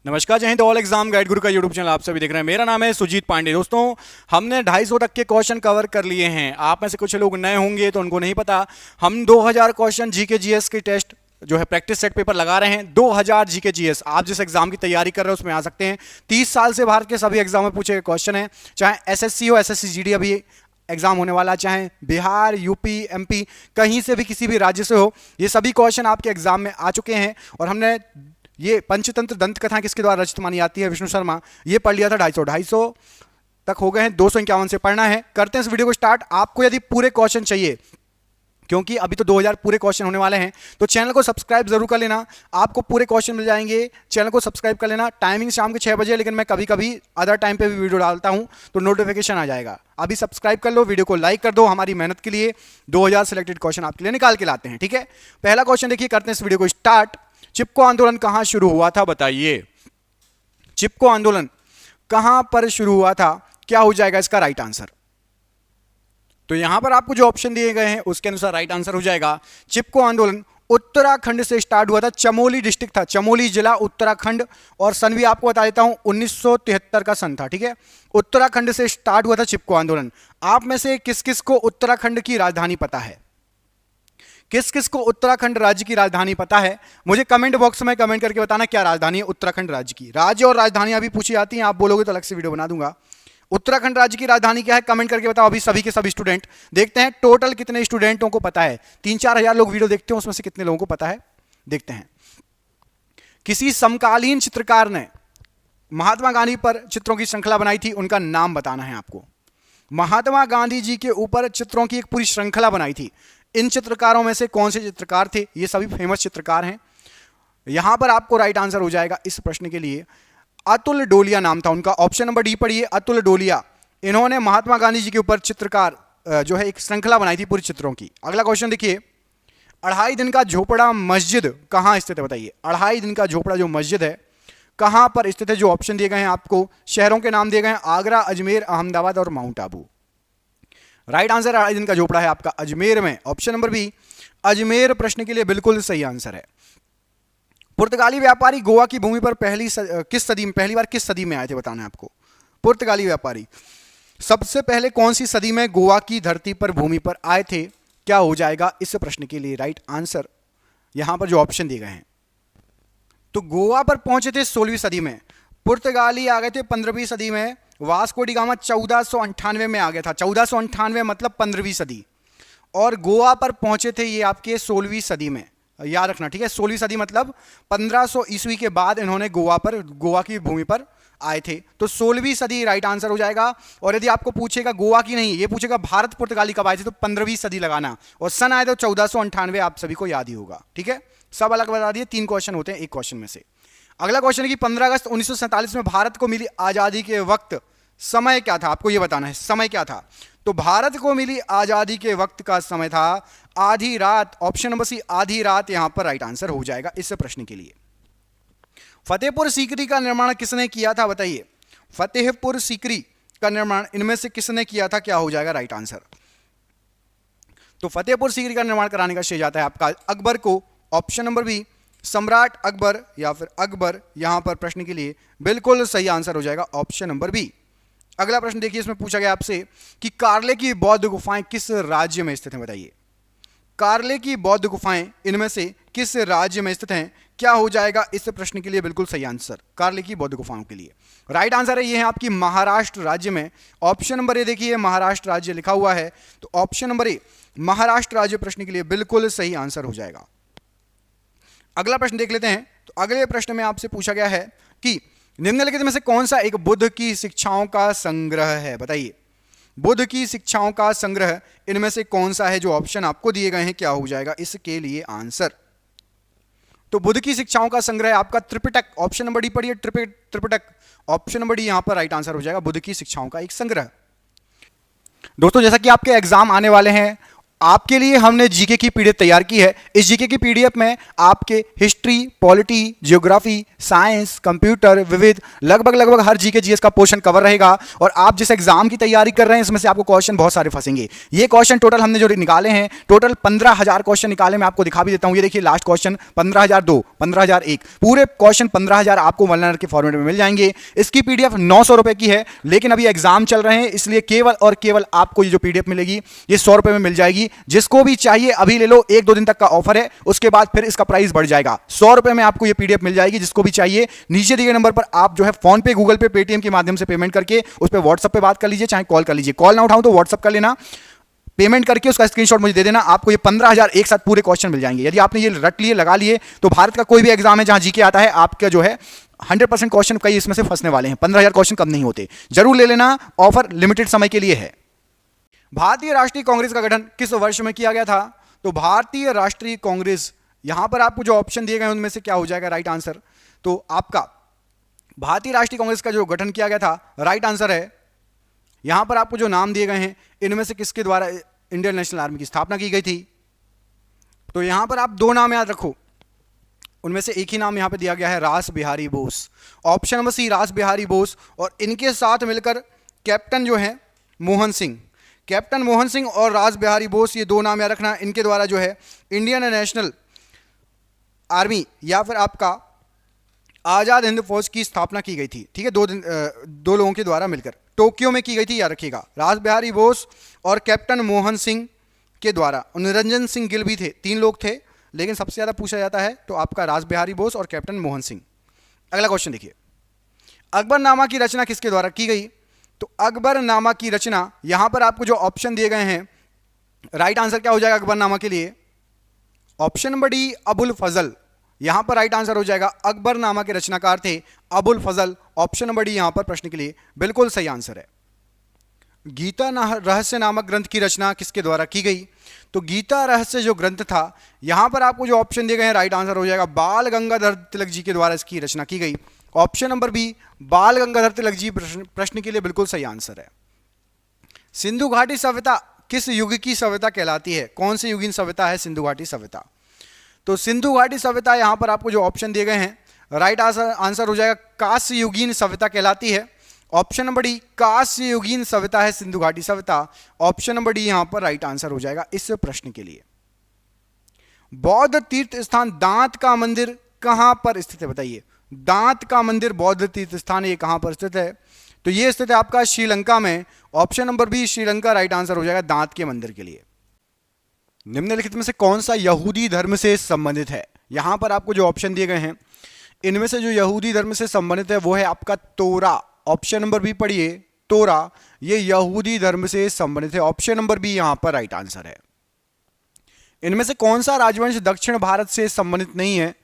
नमस्कार, जय Hind. All exam guide गुरु का यूट्यूब चैनल आप सभी देख रहे हैं। मेरा नाम है सुजीत पांडे। दोस्तों, हमने 250 तक के क्वेश्चन कवर कर लिए हैं। आप में से कुछ लोग नए होंगे तो उनको नहीं पता, हम 2000 क्वेश्चन जीके जीएस की टेस्ट जो है प्रैक्टिस सेट पेपर लगा रहे हैं। 2000 जीके जीएस, आप जिस एग्जाम की तैयारी कर रहे हो उसमें आ सकते हैं। 30 साल से भारत के सभी एग्जाम में पूछे गए क्वेश्चन हैं, चाहे एसएससी हो, एसएससी जीडी अभी एग्जाम होने वाला, चाहे बिहार, यूपी, एमपी, कहीं से भी किसी भी राज्य से हो, ये सभी क्वेश्चन आपके एग्जाम में आ चुके हैं। और हमने ये पंचतंत्र दंत कथा किसके द्वारा रचित मानी जाती है, विष्णु शर्मा, ये पढ़ लिया था। 250 तक हो गए हैं, 251 से पढ़ना है। करते हैं इस वीडियो को स्टार्ट। आपको यदि पूरे क्वेश्चन चाहिए, क्योंकि अभी तो 2000 पूरे क्वेश्चन होने वाले हैं, तो चैनल को सब्सक्राइब जरूर कर लेना, आपको पूरे क्वेश्चन मिल जाएंगे। चैनल को सब्सक्राइब कर लेना। टाइमिंग शाम के 6 बजे, लेकिन मैं कभी कभी अदर टाइम पे भी वीडियो डालता हूं तो नोटिफिकेशन आ जाएगा। अभी सब्सक्राइब कर लो, वीडियो को लाइक कर दो। हमारी मेहनत के लिए 2000 सिलेक्टेड क्वेश्चन आपके लिए निकाल के लाते हैं, ठीक है। पहला क्वेश्चन देखिए, करते हैं इस वीडियो को स्टार्ट। चिपको आंदोलन कहां शुरू हुआ था, बताइए। चिपको आंदोलन कहां पर शुरू हुआ था, क्या हो जाएगा इसका राइट आंसर। तो यहां पर आपको जो ऑप्शन दिए गए हैं उसके अनुसार राइट आंसर हो जाएगा, चिपको आंदोलन उत्तराखंड से स्टार्ट हुआ था। चमोली डिस्ट्रिक्ट था, चमोली जिला, उत्तराखंड। और सन भी आपको बता देता हूं, 1973 का सन था, ठीक है। उत्तराखंड से स्टार्ट हुआ था चिपको आंदोलन। आप में से किस किस को उत्तराखंड की राजधानी पता है? किस किस को उत्तराखंड राज्य की राजधानी पता है? मुझे कमेंट बॉक्स में कमेंट करके बताना क्या राजधानी है उत्तराखंड राज्य की। राज्य और राजधानियां भी पूछी जाती हैं, आप बोलोगे तो अलग से वीडियो बना दूंगा। उत्तराखंड राज्य की राजधानी क्या है, कमेंट करके बताओ अभी सभी के सभी स्टूडेंट। देखते हैं टोटल कितने स्टूडेंटों को पता है। 3-4 हजार लोग वीडियो देखते हैं, उसमें से कितने लोगों को पता है, देखते हैं। किसी समकालीन चित्रकार ने महात्मा गांधी पर चित्रों की श्रृंखला बनाई थी, उनका नाम बताना है आपको। महात्मा गांधी जी के ऊपर चित्रों की एक पूरी श्रृंखला बनाई थी। इन चित्रकारों में से कौन से चित्रकार थे? ये सभी फेमस चित्रकार हैं। यहां पर आपको राइट आंसर हो जाएगा इस प्रश्न के लिए, अतुल डोलिया नाम था उनका। ऑप्शन नंबर डी पढ़िए, अतुल डोलिया। इन्होंने महात्मा गांधी जी के ऊपर चित्रकार जो है एक श्रृंखला बनाई थी पूरी चित्रों की। अगला क्वेश्चन देखिए, 2.5 दिन का झोपड़ा मस्जिद कहां स्थित है, बताइए। 2.5 दिन का झोपड़ा जो मस्जिद है कहां पर स्थित है? जो ऑप्शन दिए गए हैं आपको, शहरों के नाम दिए गए हैं, आगरा, अजमेर, अहमदाबाद और माउंट आबू। राइट आंसर 2.5 दिन का झोपड़ा है आपका अजमेर में। ऑप्शन नंबर बी, अजमेर प्रश्न के लिए बिल्कुल सही आंसर है। पुर्तगाली व्यापारी गोवा की भूमि पर पहली बार किस सदी में आए थे, बताना है आपको। पुर्तगाली व्यापारी सबसे पहले कौन सी सदी में गोवा की धरती पर भूमि पर आए थे, क्या हो जाएगा इस प्रश्न के लिए राइट आंसर। यहां पर जो ऑप्शन दिए गए हैं, तो गोवा पर पहुंचे थे 16वीं सदी में, पुर्तगाली आ गए थे 15वीं सदी में, वास्को डी गामा 1498 में आ गया था। 1498 मतलब 15वीं सदी, और गोवा पर पहुंचे थे ये आपके 16वीं सदी में, याद रखना, ठीक है। 16वीं सदी मतलब 1500 ईस्वी के बाद इन्होंने गोवा की भूमि पर आए थे। तो 16वीं सदी राइट आंसर हो जाएगा। और यदि आपको पूछेगा गोवा की नहीं, ये पूछेगा भारत पुर्तगाली कब आए थे, तो 15वीं सदी लगाना, और सन आए तो 1498, आप सभी को याद ही होगा, ठीक है। सब अलग बता दिए, 3 क्वेश्चन होते हैं एक क्वेश्चन में से। अगला क्वेश्चन है कि 15 अगस्त 1947 में भारत को मिली आजादी के वक्त समय क्या था, आपको यह बताना है समय क्या था। तो भारत को मिली आजादी के वक्त का समय था आधी रात। ऑप्शन नंबर सी, आधी रात यहां पर राइट आंसर हो जाएगा इस प्रश्न के लिए। फतेहपुर सीकरी का निर्माण किसने किया था, बताइए। फतेहपुर सीकरी का निर्माण इनमें से किसने किया था, क्या हो जाएगा राइट आंसर। तो फतेहपुर सीकरी का निर्माण कराने का श्रेय जाता है आपका अकबर को। ऑप्शन नंबर बी, सम्राट अकबर या फिर अकबर, यहां पर प्रश्न के लिए बिल्कुल सही आंसर हो जाएगा ऑप्शन नंबर बी। अगला प्रश्न देखिए, इसमें पूछा गया आपसे कि कार्ले की बौद्ध गुफाएं किस राज्य में स्थित हैं, बताइए। कार्ले की बौद्ध गुफाएं इनमें से किस राज्य में स्थित हैं, क्या हो जाएगा इस प्रश्न के लिए बिल्कुल सही आंसर। कार्ले की बौद्ध गुफाओं के लिए राइट आंसर है ये है आपकी महाराष्ट्र राज्य में। ऑप्शन नंबर ए देखिए, महाराष्ट्र राज्य लिखा हुआ है, तो ऑप्शन नंबर ए महाराष्ट्र राज्य प्रश्न के लिए बिल्कुल सही आंसर हो जाएगा। अगला प्रश्न देख लेते हैं। तो अगले प्रश्न में आपसे पूछा गया है कि निम्नलिखित में से कौन सा एक बुद्ध की शिक्षाओं का संग्रह है, बताइए। बुद्ध की शिक्षाओं का संग्रह इनमें से कौन सा है, जो ऑप्शन आपको दिए गए हैं, क्या हो जाएगा इसके लिए आंसर। तो बुद्ध की शिक्षाओं का संग्रह आपका त्रिपिटक। ऑप्शन नंबर डी पढ़िए, त्रिपिटक। ऑप्शन नंबर डी यहां पर राइट आंसर हो जाएगा, बुद्ध की शिक्षाओं का एक संग्रह। दोस्तों, जैसा कि आपके एग्जाम आने वाले हैं आपके लिए हमने जीके की पीडीएफ तैयार की है। इस जीके की पीडीएफ में आपके history, polity, geography, science, computer, विविध लगभग हर जीके जीएस का पोर्शन कवर रहेगा। और आप जिस एग्जाम की तैयारी कर रहे हैं इसमें से आपको क्वेश्चन बहुत सारे फंसेंगे। ये क्वेश्चन टोटल हमने जो निकाले हैं, टोटल 15,000 क्वेश्चन निकाले। मैं आपको दिखा भी देता हूं। ये देखिए लास्ट क्वेश्चन 15,002, 15,001, पूरे क्वेश्चन 15,000 आपको वन लाइनर के फॉर्मेट में मिल जाएंगे। इसकी पीडीएफ 900 रुपए की है, लेकिन अभी एग्जाम चल रहे हैं इसलिए केवल और केवल आपको ये जो पीडीएफ मिलेगी ये 100 रुपए में मिल जाएगी। जिसको भी चाहिए अभी ले लो, 1-2 दिन तक का ऑफर है, उसके बाद फिर इसका प्राइस बढ़ जाएगा। 100 रुपए में आपको ये पीडीएफ मिल जाएगी। जिसको भी चाहिए नीचे दिए गए नंबर पर आप जो है फोन पे, गूगल पे, पेटीएम के माध्यम से पेमेंट करके उस पर व्हाट्सएप पे बात कर लीजिए, चाहे कॉल कर लीजिए। कॉल ना उठाऊं तो व्हाट्सएप कर लेना, पेमेंट करके उसका स्क्रीनशॉट मुझे दे देना। आपको ये 15,000 एक साथ पूरे क्वेश्चन मिल जाएंगे। यदि आपने ये रट लिए, लगा लिए, तो भारत का कोई भी एग्जाम है जहां जीके आता है, आपका जो है 100% क्वेश्चन कई इसमें से फंसने वाले हैं। 15,000 क्वेश्चन कम नहीं होते। जरूर ले लेना, ऑफर लिमिटेड समय के लिए है। भारतीय राष्ट्रीय कांग्रेस का गठन किस वर्ष में किया गया था? तो भारतीय राष्ट्रीय कांग्रेस, यहां पर आपको जो ऑप्शन दिए गए हैं उनमें से क्या हो जाएगा राइट आंसर? तो आपका भारतीय राष्ट्रीय कांग्रेस का जो गठन किया गया था, राइट आंसर है यहां पर आपको जो नाम दिए गए हैं इनमें से किसके द्वारा इंडियन नेशनल आर्मी की स्थापना की गई थी? तो यहां पर आप 2 नाम याद रखो, उनमें से एक ही नाम यहां पे दिया गया है, Ras Bihari Bose. Option number C, Ras Bihari Bose. और इनके साथ मिलकर कैप्टन जो है मोहन सिंह, कैप्टन मोहन सिंह और रास बिहारी बोस, ये 2 नाम याद रखना। इनके द्वारा जो है इंडियन नेशनल आर्मी या फिर आपका आजाद हिंद फौज की स्थापना की गई थी। ठीक है, 2 लोगों के द्वारा मिलकर टोक्यो में की गई थी, याद रखिएगा। रास बिहारी बोस और कैप्टन मोहन सिंह के द्वारा। निरंजन सिंह गिल भी थे, 3 लोग थे, लेकिन सबसे ज्यादा पूछा जाता है तो आपका रास बिहारी बोस और कैप्टन मोहन सिंह। अगला क्वेश्चन देखिए, अकबरनामा की रचना किसके द्वारा की गई? तो अकबरनामा की रचना, यहां पर आपको जो ऑप्शन दिए गए हैं, राइट आंसर क्या हो जाएगा अकबरनामा के लिए? ऑप्शन नंबर डी, अबुल फजल। यहां पर राइट आंसर हो जाएगा, अकबरनामा के रचनाकार थे अबुल फजल। ऑप्शन नंबर डी यहां पर प्रश्न के लिए बिल्कुल सही आंसर है। गीता रहस्य नामक ग्रंथ की रचना किसके द्वारा की गई? तो गीता रहस्य जो ग्रंथ था, यहां पर आपको जो ऑप्शन दिए गए हैं, राइट आंसर हो जाएगा बाल गंगाधर तिलक जी के द्वारा इसकी रचना की गई। ऑप्शन नंबर बी, बाल गंगाधर तिलक जी प्रश्न के लिए बिल्कुल सही आंसर है। सिंधु घाटी सभ्यता किस युग की सभ्यता कहलाती है? कौन सी युगीन सभ्यता है सिंधु घाटी सभ्यता? तो सिंधु घाटी सभ्यता, यहां पर आपको जो ऑप्शन दिए गए हैं, राइट आंसर हो जाएगा कांस्य युगीन सभ्यता कहलाती है। ऑप्शन नंबर डी, कांस्य युगीन सभ्यता है सिंधु घाटी सभ्यता। ऑप्शन नंबर डी यहां पर राइट आंसर हो जाएगा इस प्रश्न के लिए। बौद्ध तीर्थ स्थान दांत का मंदिर कहां पर स्थित है? बताइए, दांत का मंदिर बौद्ध तीर्थ स्थान ये कहां पर स्थित है? तो ये स्थित है आपका श्रीलंका में। Option number B, Sri Lanka right answer हो जाएगा दांत के मंदिर के लिए। निम्नलिखित में से कौन सा यहूदी धर्म से संबंधित है? यहां पर आपको जो ऑप्शन दिए गए हैं, इनमें से जो यहूदी धर्म से संबंधित है वो है आपका तोरा। ऑप्शन नंबर बी पढ़िए, तोरा, ये यहूदी धर्म से संबंधित है। ऑप्शन नंबर बी यहां पर राइट आंसर है। इनमें से कौन सा राजवंश दक्षिण भारत से संबंधित नहीं है?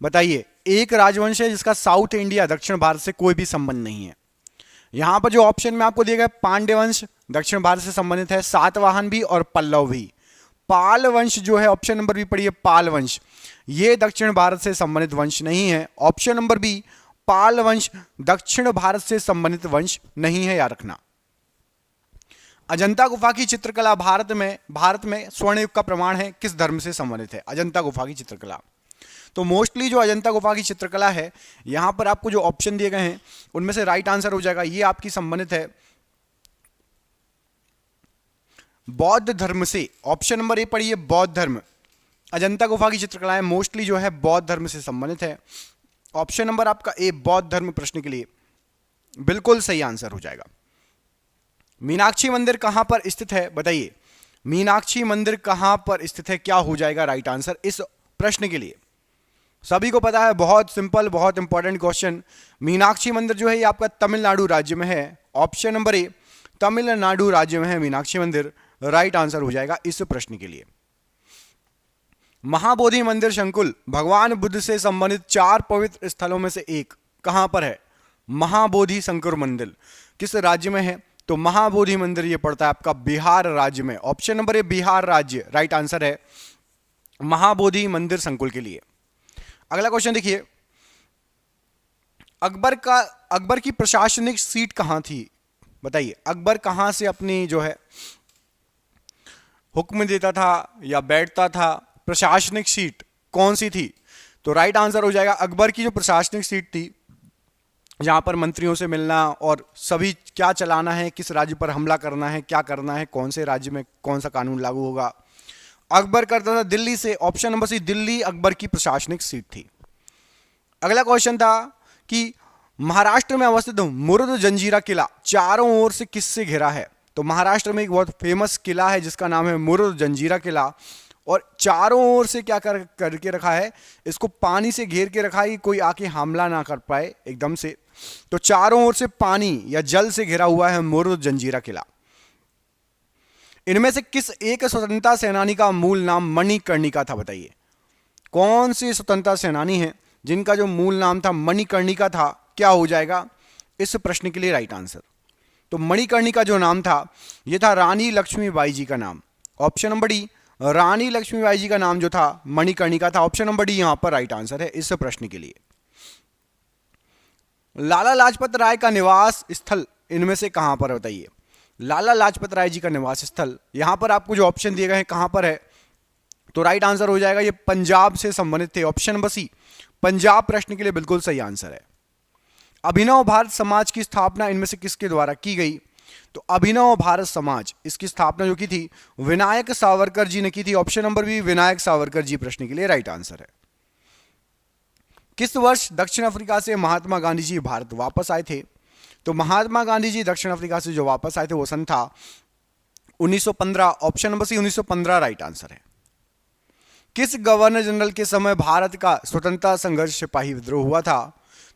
बताइए, एक राजवंश है जिसका साउथ इंडिया, दक्षिण भारत से कोई भी संबंध नहीं है। यहां पर जो ऑप्शन में आपको दिए गए, पांड्य वंश दक्षिण भारत से संबंधित है, सातवाहन भी और पल्लव भी। पाल वंश जो है, ऑप्शन नंबर बी पढ़िए, पाल वंश, ये दक्षिण भारत से संबंधित वंश नहीं है। ऑप्शन नंबर बी, पाल वंश दक्षिण भारत से संबंधित वंश नहीं है, याद रखना। अजंता गुफा की चित्रकला भारत में स्वर्ण युग का प्रमाण है, किस धर्म से संबंधित है अजंता गुफा की चित्रकला? तो मोस्टली जो अजंता गुफा की चित्रकला है, यहां पर आपको जो ऑप्शन दिए गए हैं उनमें से राइट आंसर हो जाएगा, ये आपकी संबंधित है बौद्ध धर्म से। ऑप्शन नंबर ए पढ़िए, बौद्ध धर्म। अजंता गुफा की चित्रकलाएं मोस्टली जो है बौद्ध धर्म से संबंधित है। ऑप्शन नंबर आपका ए, बौद्ध धर्म प्रश्न के लिए बिल्कुल सही आंसर हो जाएगा। मीनाक्षी मंदिर कहां पर स्थित है? बताइए, मीनाक्षी मंदिर कहां पर स्थित है, क्या हो जाएगा राइट आंसर इस प्रश्न के लिए? सभी को पता है, बहुत सिंपल, बहुत इंपॉर्टेंट क्वेश्चन। मीनाक्षी मंदिर जो है ये आपका तमिलनाडु राज्य में है। ऑप्शन नंबर ए, तमिलनाडु राज्य में है मीनाक्षी मंदिर, राइट आंसर हो जाएगा इस प्रश्न के लिए। महाबोधि मंदिर संकुल भगवान बुद्ध से संबंधित 4 पवित्र स्थलों में से एक कहां पर है? महाबोधि संकुर मंदिर किस राज्य में है? तो महाबोधि मंदिर ये पड़ता है आपका बिहार राज्य में। ऑप्शन नंबर ए, बिहार राज्य राइट आंसर है महाबोधि मंदिर संकुल के लिए। अगला क्वेश्चन देखिए, अकबर की प्रशासनिक सीट कहां थी? बताइए, अकबर कहां से अपनी जो है हुक्म देता था या बैठता था, प्रशासनिक सीट कौन सी थी? तो राइट आंसर हो जाएगा अकबर की जो प्रशासनिक सीट थी, जहां पर मंत्रियों से मिलना और सभी क्या चलाना है, किस राज्य पर हमला करना है, क्या करना है, कौन से राज्य में कौन सा कानून लागू होगा, अकबर करता था दिल्ली से। Option number C, Delhi Akbar की प्रशासनिक सीट थी। अगला क्वेश्चन था कि महाराष्ट्र में अवस्थित मुरुद जंजीरा किला चारों ओर से किससे घिरा है? तो महाराष्ट्र में एक बहुत फेमस किला है जिसका नाम है मुरुद जंजीरा किला, और चारों ओर से क्या करके रखा है, इसको पानी से घेर के रखा है कि कोई आके हमला ना कर पाए एकदम से। तो चारों ओर से पानी या जल से घिरा हुआ है मुरुद जंजीरा किला। इनमें से किस एक स्वतंत्रता सेनानी का मूल नाम मणिकर्णिका था? बताइए कौन से स्वतंत्रता सेनानी हैं जिनका जो मूल नाम था मणिकर्णिका था? क्या हो जाएगा इस प्रश्न के लिए राइट आंसर? तो मणिकर्णिका जो नाम था यह था रानी लक्ष्मीबाई जी का नाम। ऑप्शन नंबर डी, रानी लक्ष्मीबाई जी का नाम जो था मणिकर्णिका था। ऑप्शन नंबर डी यहां पर राइट आंसर है इस प्रश्न के लिए। लाला लाजपत राय का निवास स्थल इनमें से कहां पर? बताइए लाला लाजपत राय जी का निवास स्थल, यहां पर आपको जो ऑप्शन दिए गए हैं कहां पर है? तो राइट आंसर हो जाएगा ये पंजाब से संबंधित थे। ऑप्शन नंबर सी, पंजाब प्रश्न के लिए बिल्कुल सही आंसर है। अभिनव भारत समाज की स्थापना इनमें से किसके द्वारा की गई? तो अभिनव भारत समाज, इसकी स्थापना जो की थी विनायक सावरकर जी ने की थी। Option number B, Vinayak Savarkar ji प्रश्न के लिए राइट आंसर है। किस वर्ष दक्षिण अफ्रीका से महात्मा गांधी जी भारत वापस आए थे? तो महात्मा गांधी जी दक्षिण अफ्रीका से जो वापस आए थे वो सन था 1915। Option number C 1915 right answer है। किस गवर्नर जनरल के समय भारत का स्वतंत्रता संघर्ष सिपाही विद्रोह हुआ था?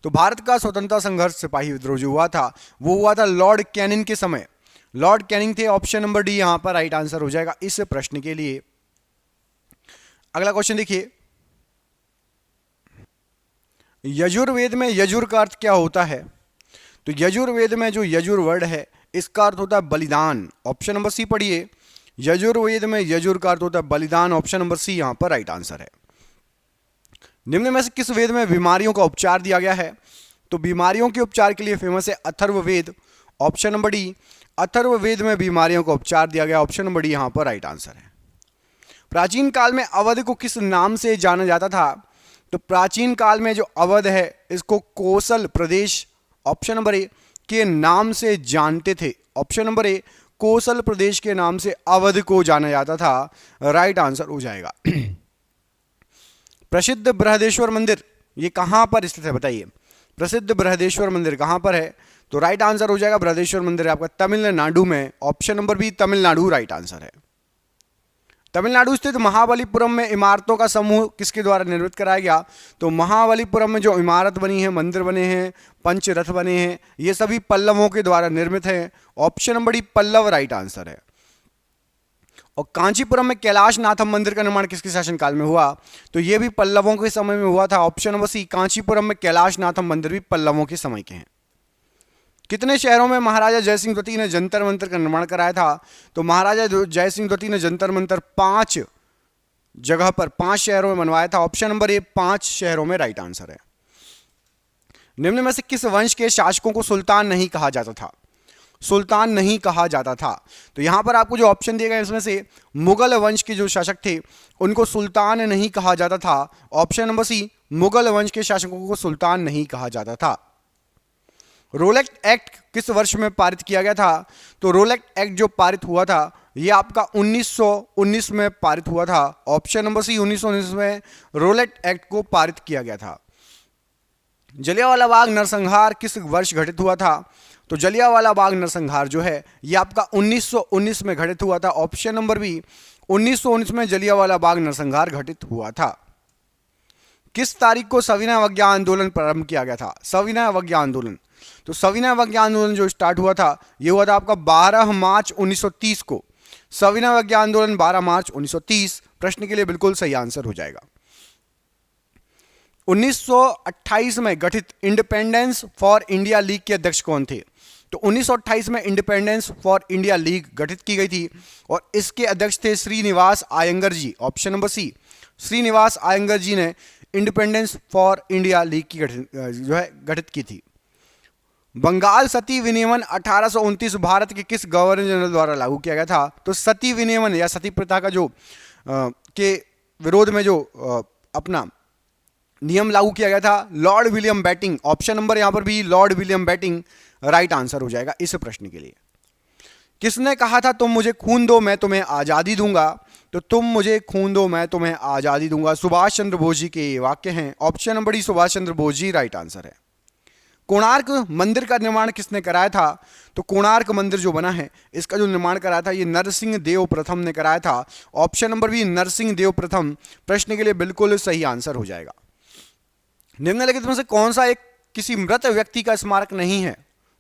तो भारत का स्वतंत्रता संघर्ष सिपाही विद्रोह जो हुआ था वो हुआ था लॉर्ड कैनिंग के समय। लॉर्ड कैनिंग थे। ऑप्शन नंबर डी यहां पर राइट आंसर हो जाएगा इस प्रश्न के लिए। अगला क्वेश्चन देखिए, यजुर्वेद में यजुर का अर्थ क्या होता है? तो यजुर्वेद में जो यजुर वर्ड है इसका अर्थ होता है बलिदान। ऑप्शन नंबर सी पढ़िए, यजुर्वेद में यजुर का अर्थ होता है बलिदान। ऑप्शन नंबर सी यहां पर राइट आंसर है। निम्न में से किस वेद में बीमारियों का उपचार दिया गया है? तो बीमारियों के उपचार के लिए फेमस है Atharvaveda. Option number D, Atharvaveda में बीमारियों का उपचार दिया गया। ऑप्शन नंबर डी यहां पर राइट आंसर है। प्राचीन काल में अवध को किस नाम से जाना जाता था? तो प्राचीन काल में जो अवध है इसको कोसल प्रदेश, ऑप्शन नंबर ए, के नाम से जानते थे। ऑप्शन नंबर ए, कोसल प्रदेश के नाम से अवध को जाना जाता था। राइट आंसर हो जाएगा। प्रसिद्ध बृहदेश्वर मंदिर ये कहां पर स्थित है? बताइए प्रसिद्ध बृहदेश्वर मंदिर कहां पर है? तो राइट आंसर हो जाएगा बृहदेश्वर मंदिर आपका तमिलनाडु में। Option number B, Tamil Nadu right answer है। तमिलनाडु स्थित महाबलीपुरम में इमारतों का समूह किसके द्वारा निर्मित कराया गया? तो महाबलीपुरम में जो इमारत बनी है, मंदिर बने हैं, पंचरथ बने हैं, ये सभी पल्लवों के द्वारा निर्मित हैं। Option number D, Pallava right answer है। और कांचीपुरम में कैलाशनाथम मंदिर का निर्माण किसके शासनकाल में हुआ? तो यह भी पल्लवों के समय में हुआ था। ऑप्शन नंबर सी, कांचीपुरम में कैलाशनाथम मंदिर भी पल्लवों के समय के हैं। कितने शहरों में महाराजा जयसिंह द्वितीय ने जंतर मंतर का निर्माण कराया था? तो महाराजा जयसिंह द्वितीय ने जंतर मंतर 5 जगह पर 5 शहरों में बनवाया था। ऑप्शन नंबर ए, 5 शहरों में राइट आंसर है। निम्न में से किस वंश के शासकों को सुल्तान नहीं कहा जाता था? सुल्तान नहीं कहा जाता था। तो यहां पर आपको जो ऑप्शन दिए गए इसमें से मुगल वंश के जो शासक थे उनको सुल्तान नहीं कहा जाता था। ऑप्शन नंबर सी, मुगल वंश के शासकों को सुल्तान नहीं कहा जाता था। रोलेट एक्ट किस वर्ष में पारित किया गया था? तो रोलेट एक्ट जो पारित हुआ था ये आपका 1919 में पारित हुआ था। ऑप्शन नंबर सी, 1919 में रोलेट एक्ट को पारित किया गया था। जलियांवाला बाग नरसंहार किस वर्ष घटित हुआ था? तो जलियांवाला बाग नरसंहार जो है ये आपका 1919 में घटित हुआ था। ऑप्शन नंबर बी, 1919 में जलियांवाला बाग नरसंहार घटित हुआ था। किस तारीख को सविनय अवज्ञा आंदोलन प्रारंभ किया गया था? सविनय अवज्ञा आंदोलन, तो सविनय अवज्ञा आंदोलन जो स्टार्ट हुआ था ये हुआ था आपका 12 मार्च 1930 को। सविनय अवज्ञा आंदोलन 12 मार्च 1930 प्रश्न के लिए बिल्कुल सही आंसर हो जाएगा। 1928 में गठित इंडिपेंडेंस फॉर इंडिया लीग के अध्यक्ष कौन थे? तो 1928 में इंडिपेंडेंस फॉर इंडिया लीग गठित की गई थी और इसके अध्यक्ष थे Srinivasa Iyengar ji. Option number C, Srinivasa Iyengar ji ने इंडिपेंडेंस फॉर इंडिया लीग की गठित की थी। बंगाल सती विनियमन 1829 भारत के किस गवर्नर जनरल द्वारा लागू किया गया था? तो सती विनियमन या सती प्रथा का जो के विरोध में जो अपना नियम लागू किया गया था, lord William Bentinck. Option number यहां पर भी lord William Bentinck right answer हो जाएगा इस प्रश्न के लिए। किसने कहा था तुम मुझे खून दो मैं तुम्हें आजादी दूंगा? तो तुम मुझे खून दो मैं तुम्हें आजादी दूंगा सुभाष चंद्र बोस जी के वाक्य हैं। Option number D Subhash Chandra Bose ji right answer है। कोणार्क मंदिर का निर्माण किसने कराया था? तो कोणार्क मंदिर जो बना है इसका जो निर्माण कराया था ये नरसिंह देव प्रथम ने कराया था। Option number B Narsingh Dev प्रथम प्रश्न के लिए बिल्कुल सही आंसर हो जाएगा। निम्नलिखित में से कौन सा एक किसी मृत व्यक्ति का स्मारक नहीं है?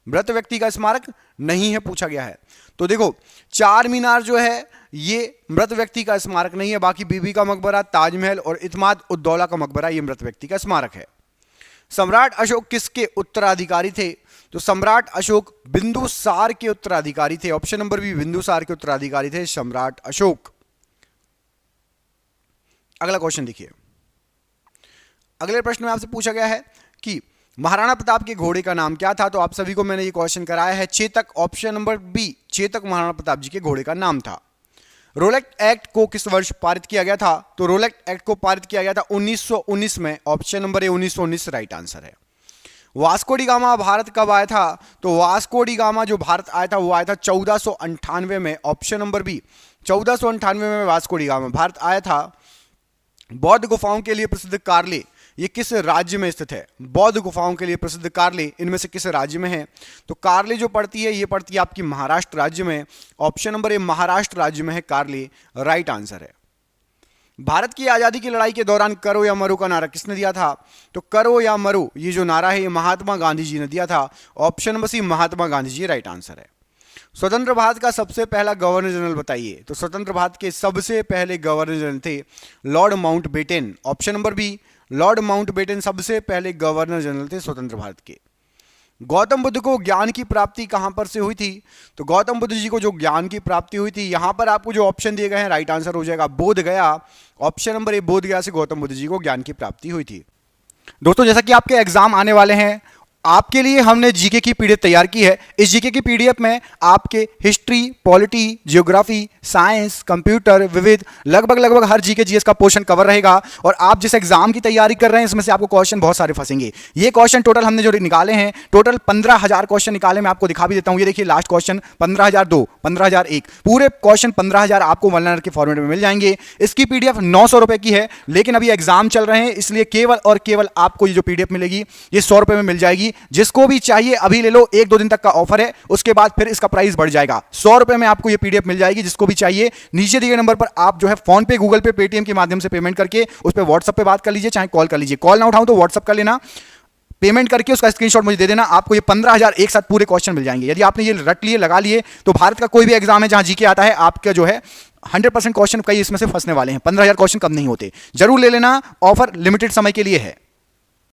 मृत व्यक्ति का स्मारक नहीं है पूछा गया है। तो देखो चार मीनार जो है ये मृत व्यक्ति का स्मारक नहीं है, बाकी बीबी का मकबरा, ताजमहल और इत्माद उद्दौला का मकबरा ये मृत व्यक्ति का स्मारक है। सम्राट अशोक किसके उत्तराधिकारी थे? तो सम्राट अशोक बिंदुसार के उत्तराधिकारी थे। ऑप्शन नंबर बी बिंदुसार के उत्तराधिकारी थे सम्राट अशोक। अगला क्वेश्चन देखिए। अगले प्रश्न में आपसे पूछा गया है कि महाराणा प्रताप के घोड़े का नाम क्या था? तो आप सभी को मैंने ये क्वेश्चन कराया है Chetak. Option number B Chetak Maharana Pratap ji के घोड़े का नाम था। रोलेट एक्ट को किस वर्ष पारित किया गया था? तो रोलेट एक्ट को पारित किया गया था 1919 में। Option number A 1919 right answer है। वास्को डी गामा भारत कब आया था? तो वास्को डी गामा जो भारत आया था वो आया था 1498 में। ऑप्शन नंबर बी 1498 में वास्को डी गामा भारत आया था। बौद्ध गुफाओं के लिए प्रसिद्ध कार्ले ये किस राज्य में स्थित है? बौद्ध गुफाओं के लिए प्रसिद्ध कार्ले इनमें से किस राज्य में है? तो कार्ले जो पड़ती है ये पड़ती है आपकी महाराष्ट्र राज्य में। ऑप्शन नंबर ए महाराष्ट्र राज्य में है कार्ले राइट आंसर है। भारत की आजादी की लड़ाई के दौरान करो या मरो का नारा किसने दिया था? तो करो या मरो ये जो नारा है ये महात्मा गांधी जी ने दिया था। ऑप्शन नंबर सी महात्मा गांधी जी राइट आंसर है। स्वतंत्र भारत का सबसे पहला गवर्नर जनरल बताइए। तो स्वतंत्र भारत के सबसे पहले गवर्नर जनरल थे lord Mountbatten. Option number B lord Mountbatten सबसे पहले गवर्नर जनरल थे स्वतंत्र भारत के। गौतम बुद्ध को ज्ञान की प्राप्ति कहां पर से हुई थी? तो गौतम बुद्ध जी को जो ज्ञान की प्राप्ति हुई थी यहां पर आपको जो ऑप्शन दिए गए हैं राइट आंसर हो जाएगा बोध गया। ऑप्शन नंबर ए बोध गया से गौतम बुद्ध जी को ज्ञान की प्राप्ति हुई थी। दोस्तों जैसा कि आपके एग्जाम आने वाले हैं आपके लिए हमने जीके की पीडीएफ तैयार की है। इस जीके की पीडीएफ में आपके history, polity, geography, science, computer, विविध लगभग हर जीके जीएस का पोर्शन कवर रहेगा। और आप जिस एग्जाम की तैयारी कर रहे हैं इसमें से आपको क्वेश्चन बहुत सारे फंसेंगे। ये क्वेश्चन टोटल हमने जो निकाले हैं टोटल 15,000 क्वेश्चन निकाले। मैं आपको दिखा भी देता हूं। ये देखिए लास्ट क्वेश्चन 15,002, 15,001 पूरे क्वेश्चन 15,000 आपको वन लाइनर के फॉर्मेट में मिल जाएंगे। इसकी पीडीएफ 900 रुपए की है, लेकिन अभी एग्जाम चल रहे हैं इसलिए केवल और केवल आपको ये जो पीडीएफ मिलेगी ये 100 रुपए में मिल जाएगी। जिसको भी चाहिए अभी ले लो, 1-2 दिन तक का ऑफर है, उसके बाद फिर इसका प्राइस बढ़ जाएगा। 100 रुपए में आपको ये पीडीएफ मिल जाएगी। जिसको भी चाहिए नीचे दिए गए नंबर पर आप जो है फोन पे, गूगल पे, पेटीएम के माध्यम से पेमेंट करके उस पर व्हाट्सएप पे बात कर लीजिए, चाहे कॉल कर लीजिए। कॉल ना उठाऊं तो व्हाट्सएप कर लेना, पेमेंट करके उसका स्क्रीनशॉट मुझे दे देना। आपको ये 15,000 एक साथ पूरे क्वेश्चन मिल जाएंगे। यदि आपने ये रट लिए, लगा लिए तो भारत का कोई भी एग्जाम है जहां जीके आता है आपका जो है 100% क्वेश्चन कई इसमें से फंसने वाले हैं। 15,000 क्वेश्चन कम नहीं होते। जरूर ले लेना, ऑफर लिमिटेड समय के लिए है।